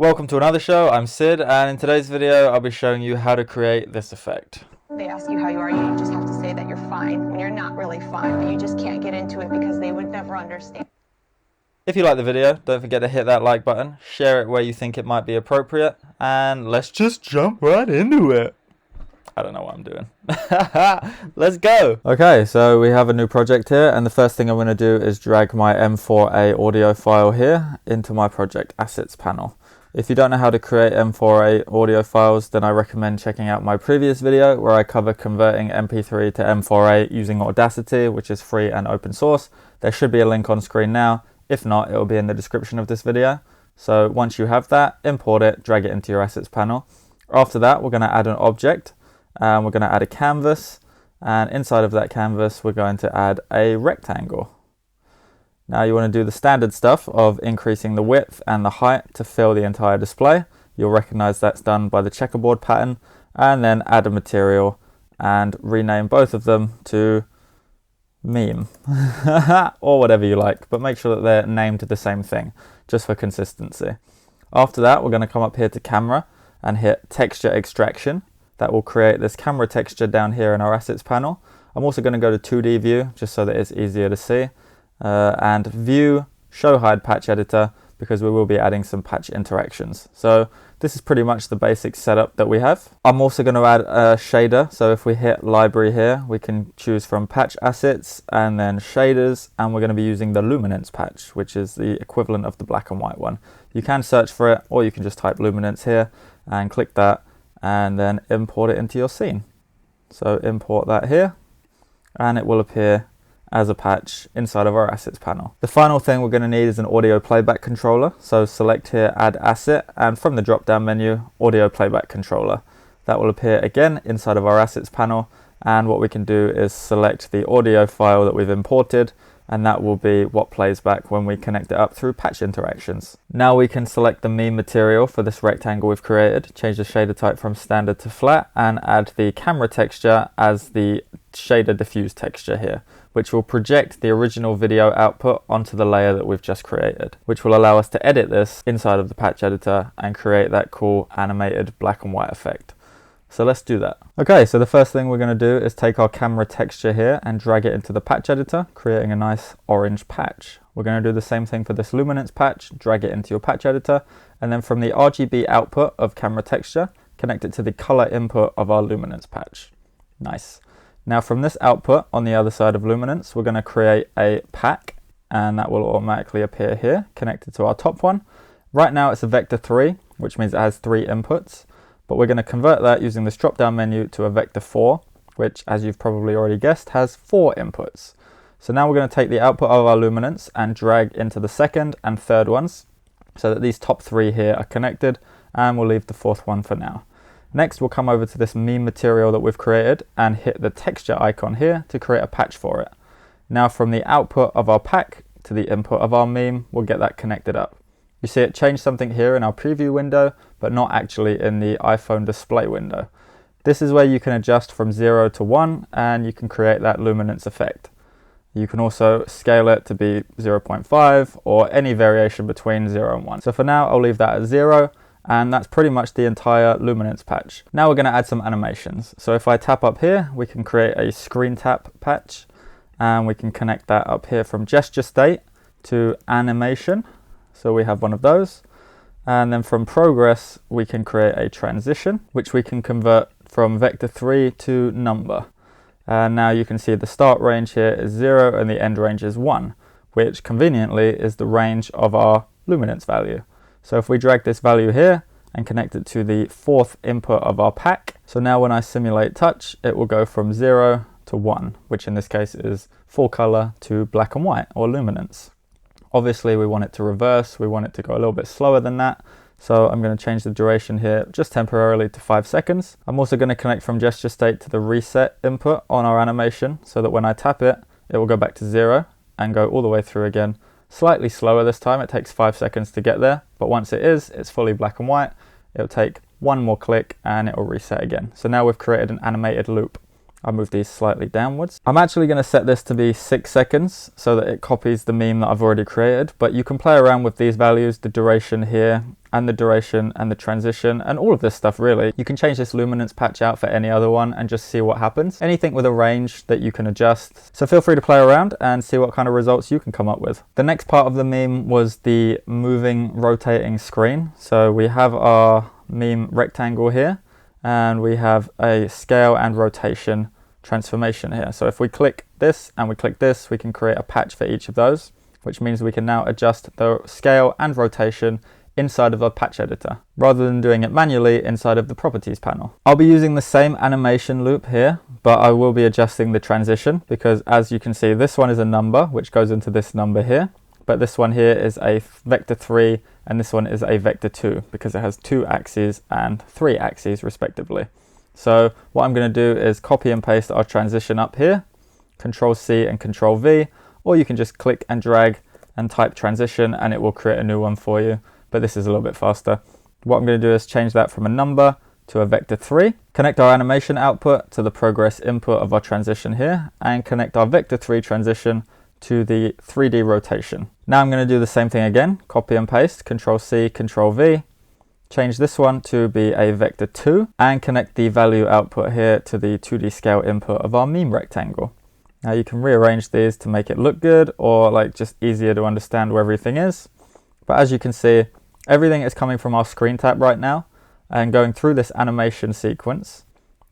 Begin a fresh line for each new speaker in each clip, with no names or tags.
Welcome to another show. I'm Sid, and in today's video I'll be showing you how to create this effect.
They ask you how you are, you just have to say that you're fine when you're not really fine, but you just can't get into it because they would never understand.
If you like the video, don't forget to hit that like button, share it where you think it might be appropriate, and let's just jump right into it. I don't know what I'm doing. Let's go. Okay, so we have a new project here, and the first thing I'm going to do is drag my M4A audio file here into my project assets panel. If you don't know how to create M4A audio files, then I recommend checking out my previous video where I cover converting MP3 to M4A using Audacity, which is free and open source. There should be a link on screen now. If not, it will be in the description of this video. So once you have that, import it, drag it into your assets panel. After that, we're going to add an object, and we're going to add a canvas, and inside of that canvas, we're going to add a rectangle. Now you want to do the standard stuff of increasing the width and the height to fill the entire display. You'll recognize that's done by the checkerboard pattern, and then add a material and rename both of them to meme or whatever you like, but make sure that they're named the same thing just for consistency. After that, we're going to come up here to camera and hit texture extraction. That will create this camera texture down here in our assets panel. I'm also going to go to 2D view just so that it's easier to see. And view show hide patch editor, because we will be adding some patch interactions. So this is pretty much the basic setup that we have. I'm also going to add a shader. So if we hit library here, we can choose from patch assets and then shaders, and we're going to be using the Luminance patch, which is the equivalent of the black and white one. You can search for it, or you can just type Luminance here and click that and then import it into your scene. So import that here, and it will appear as a patch inside of our assets panel. The final thing we're going to need is an audio playback controller. So select here, add asset, and from the drop down menu, audio playback controller. That will appear again inside of our assets panel, and what we can do is select the audio file that we've imported, and that will be what plays back when we connect it up through patch interactions. Now we can select the meme material for this rectangle we've created, change the shader type from standard to flat, and add the camera texture as the shader diffuse texture here, which will project the original video output onto the layer that we've just created, which will allow us to edit this inside of the patch editor and create that cool animated black and white effect. So let's do that. Okay, so the first thing we're going to do is take our camera texture here and drag it into the patch editor, creating a nice orange patch. We're going to do the same thing for this Luminance patch, drag it into your patch editor, and then from the RGB output of camera texture, connect it to the color input of our Luminance patch. Nice. Now from this output on the other side of Luminance, we're going to create a pack, and that will automatically appear here, connected to our top one. Right now it's a vector 3, which means it has 3 inputs. But we're going to convert that using this drop down menu to a vector 4, which, as you've probably already guessed, has 4 inputs. So now we're going to take the output of our Luminance and drag into the second and third ones so that these top 3 here are connected, and we'll leave the fourth one for now. Next, we'll come over to this meme material that we've created and hit the texture icon here to create a patch for it. Now from the output of our pack to the input of our meme, we'll get that connected up. You see it changed something here in our preview window, but not actually in the iPhone display window. This is where you can adjust from 0 to 1, and you can create that luminance effect. You can also scale it to be 0.5 or any variation between 0 and 1. So for now, I'll leave that at 0, and that's pretty much the entire luminance patch. Now we're going to add some animations. So if I tap up here, we can create a screen tap patch, and we can connect that up here from gesture state to animation. So we have one of those, and then from progress we can create a transition, which we can convert from vector 3 to number. And now you can see the start range here is 0 and the end range is 1, which conveniently is the range of our luminance value. So if we drag this value here and connect it to the fourth input of our pack, so now when I simulate touch, it will go from 0 to 1, which in this case is full color to black and white or luminance. Obviously we want it to reverse, we want it to go a little bit slower than that. So I'm going to change the duration here just temporarily to 5 seconds. I'm also going to connect from gesture state to the reset input on our animation so that when I tap it, it will go back to 0 and go all the way through again. Slightly slower this time, it takes 5 seconds to get there, but once it is, it's fully black and white. It'll take one more click and it will reset again. So now we've created an animated loop. I'll move these slightly downwards. I'm actually going to set this to be 6 seconds so that it copies the meme that I've already created, but you can play around with these values, the duration here, and the duration and the transition, and all of this stuff really. You can change this luminance patch out for any other one and just see what happens. Anything with a range that you can adjust. So feel free to play around and see what kind of results you can come up with. The next part of the meme was the moving, rotating screen. So we have our meme rectangle here, and we have a scale and rotation transformation here. So if we click this and we click this, we can create a patch for each of those, which means we can now adjust the scale and rotation inside of our patch editor, rather than doing it manually inside of the properties panel. I'll be using the same animation loop here, but I will be adjusting the transition because, as you can see, this one is a number which goes into this number here, but this one here is a vector 3 and this one is a vector 2 because it has 2 axes and 3 axes respectively. So what I'm going to do is copy and paste our transition up here, Control C and Control V, or you can just click and drag and type transition and it will create a new one for you, but this is a little bit faster. What I'm going to do is change that from a number to a vector 3, connect our animation output to the progress input of our transition here, and connect our vector 3 transition to the 3D rotation. Now I'm going to do the same thing again, copy and paste, Control C, Control V, change this one to be a vector 2, and connect the value output here to the 2D scale input of our meme rectangle. Now you can rearrange these to make it look good, or like just easier to understand where everything is. But as you can see, everything is coming from our screen tab right now, and going through this animation sequence.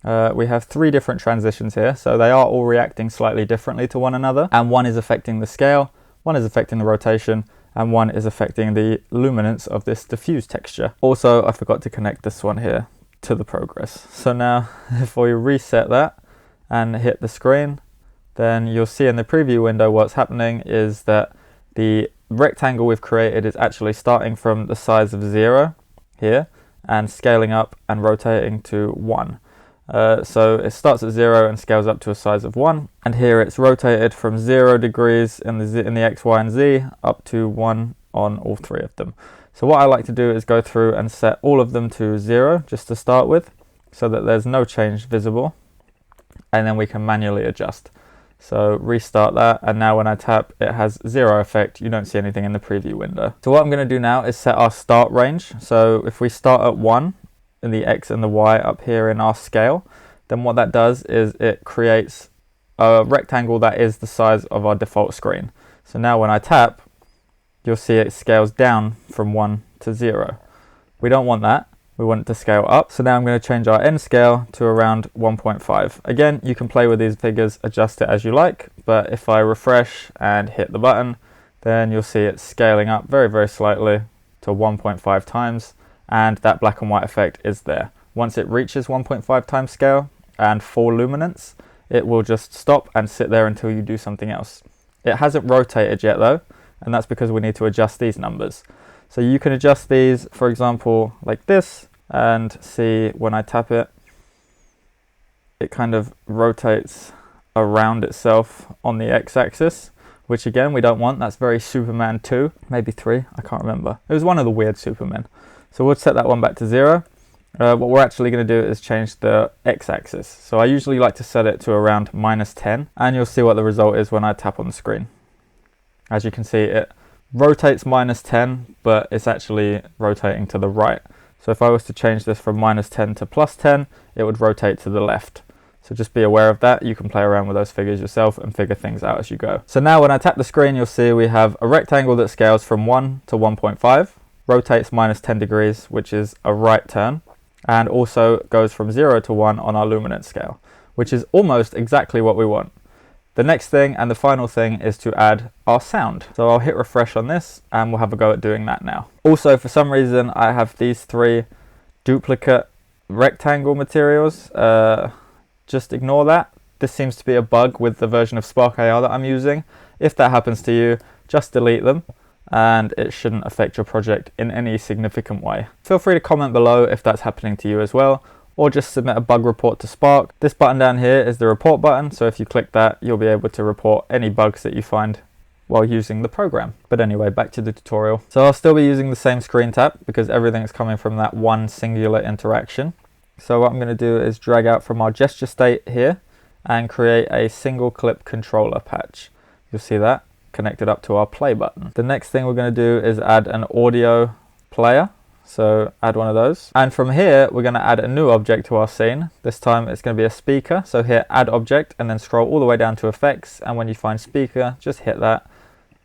We have 3 different transitions here, so they are all reacting slightly differently to one another, and one is affecting the scale, one is affecting the rotation, and one is affecting the luminance of this diffuse texture. Also, I forgot to connect this one here to the progress. So now if we reset that and hit the screen, then you'll see in the preview window what's happening is that the rectangle we've created is actually starting from the size of 0 here and scaling up and rotating to 1. So it starts at 0 and scales up to a size of 1, and here it's rotated from 0 degrees in the X, Y, and Z up to 1 on all 3 of them. So what I like to do is go through and set all of them to 0 just to start with, so that there's no change visible, and then we can manually adjust. So restart that, and now when I tap, it has 0 effect. You don't see anything in the preview window. So what I'm going to do now is set our start range. So if we start at 1 in the X and the Y up here in our scale, then what that does is it creates a rectangle that is the size of our default screen. So now when I tap, you'll see it scales down from 1 to 0. We don't want that. We want it to scale up. So now I'm going to change our end scale to around 1.5. Again, you can play with these figures, adjust it as you like, but if I refresh and hit the button, then you'll see it scaling up very, very slightly to 1.5 times, and that black and white effect is there. Once it reaches 1.5 times scale and full luminance, it will just stop and sit there until you do something else. It hasn't rotated yet though, and that's because we need to adjust these numbers. So you can adjust these, for example, like this, and see when I tap it, it kind of rotates around itself on the x-axis, which again we don't want. That's very Superman 2, maybe 3, I can't remember. It was one of the weird Supermen. So we'll set that one back to 0. What we're actually going to do is change the x-axis. So I usually like to set it to around -10, and you'll see what the result is when I tap on the screen. As you can see, it rotates -10, but it's actually rotating to the right. So if I was to change this from -10 to +10, it would rotate to the left. So just be aware of that. You can play around with those figures yourself and figure things out as you go. So now when I tap the screen, you'll see we have a rectangle that scales from 1 to 1.5, rotates -10 degrees, which is a right turn, and also goes from 0 to 1 on our luminance scale, which is almost exactly what we want. The next thing and the final thing is to add our sound. So I'll hit refresh on this and we'll have a go at doing that now. Also, for some reason, I have these 3 duplicate rectangle materials. Just ignore that. This seems to be a bug with the version of Spark AR that I'm using. If that happens to you, just delete them and it shouldn't affect your project in any significant way. Feel free to comment below if that's happening to you as well, or just submit a bug report to Spark. This button down here is the report button, so if you click that, you'll be able to report any bugs that you find while using the program. But anyway, back to the tutorial. So I'll still be using the same screen tap because everything's coming from that one singular interaction. So what I'm going to do is drag out from our gesture state here and create a single clip controller patch. You'll see that connected up to our play button. The next thing we're going to do is add an audio player. So add one of those. And from here, we're going to add a new object to our scene. This time it's going to be a speaker. So here, add object, and then scroll all the way down to effects. And when you find speaker, just hit that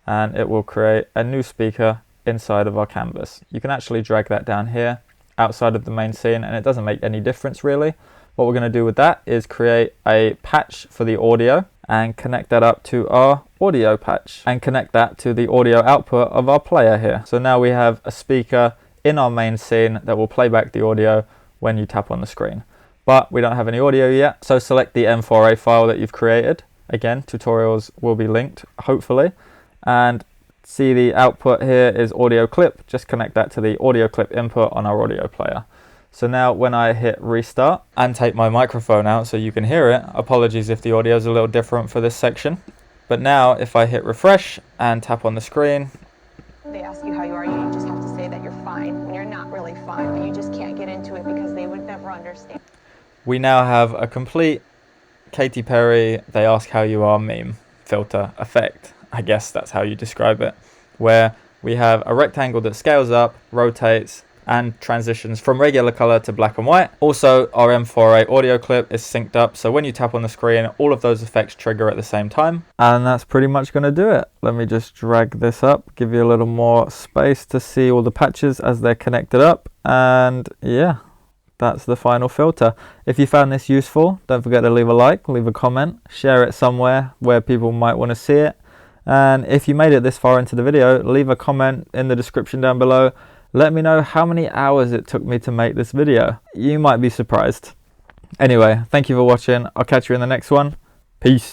and it will create a new speaker inside of our canvas. You can actually drag that down here outside of the main scene and it doesn't make any difference really. What we're going to do with that is create a patch for the audio and connect that up to our audio patch and connect that to the audio output of our player here. So now we have a speaker in our main scene that will play back the audio when you tap on the screen. But we don't have any audio yet, so select the M4A file that you've created. Again, tutorials will be linked, hopefully. And see the output here is audio clip. Just connect that to the audio clip input on our audio player. So now when I hit restart and take my microphone out so you can hear it, apologies if the audio is a little different for this section. But now if I hit refresh and tap on the screen,
They ask you how you are, you just have to say that you're fine when you're not really fine, but you just can't get into it because they would never understand.
we now have a complete Katy Perry "They Ask How You Are" meme filter effect. I guess that's how you describe it, where we have a rectangle that scales up, rotates, and transitions from regular color to black and white. Also, our M4A audio clip is synced up, so when you tap on the screen, all of those effects trigger at the same time. And that's pretty much going to do it. Let me just drag this up, give you a little more space to see all the patches as they're connected up. And yeah, that's the final filter. If you found this useful, don't forget to leave a like, leave a comment, share it somewhere where people might want to see it. And if you made it this far into the video, leave a comment in the description down below. Let me know how many hours it took me to make this video. You might be surprised. Anyway, thank you for watching. I'll catch you in the next one. Peace.